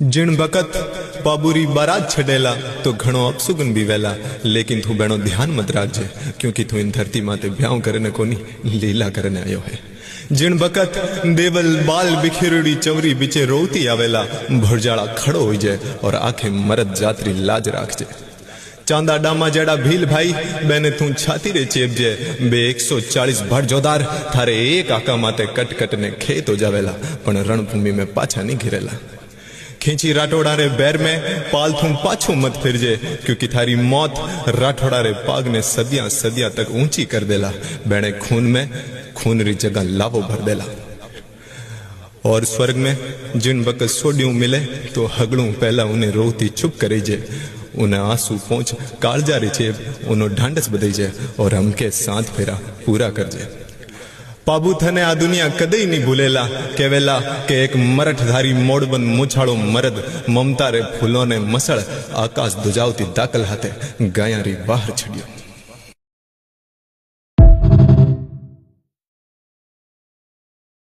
जिण बकत पाबूरी बारात छडेला तो घणो अपसुगन भी वेला, लेकिन तू बेणो ध्यान मत राखजे, क्योंकि तू इन धरती माते ब्याह करने कोनी लीला करने आयो है। जिण बकत देवल बाल बिखेरड़ी चवरी बिचे रोती आवेला, भुरजाड़ा खड़ो हो जाए और आखे मरद जातरी लाज राखजे। चांदा डामा जेड़ा भील भाई बेने तू छाती रे चेपजे, बे 140 भड़जोदार थारे एक आका माते कट कट ने खेत हो जावेला, पण रणभूमि में पाछा नहीं घिरेला। खींची राठौड़ा रे बैर में पाल थू पाछू मत फिरजे, क्योंकि थारी मौत राठौड़ा रे पाग ने सदियां सदियां तक ऊंची कर देला। बेणे खून में खून री जगह लावो भर देला। और स्वर्ग में जिन वक्त सोडियों मिले तो हगड़ू पहला उन्हें रोती चुप करीजे, उन्हें आंसू पहुंच कालजा रे चेप उन्हों ढांडस बदईजे और हमके साथ फेरा पूरा करजे। पाबू थने आ दुनिया कदई नहीं भूलेला, केवेला के एक मरठधारी मोड़बन मुछाड़ो मरद ममता रे फूलों ने मसड़ आकाश दुजावती दाकल हाथे गाया री बाहर छड़ियो।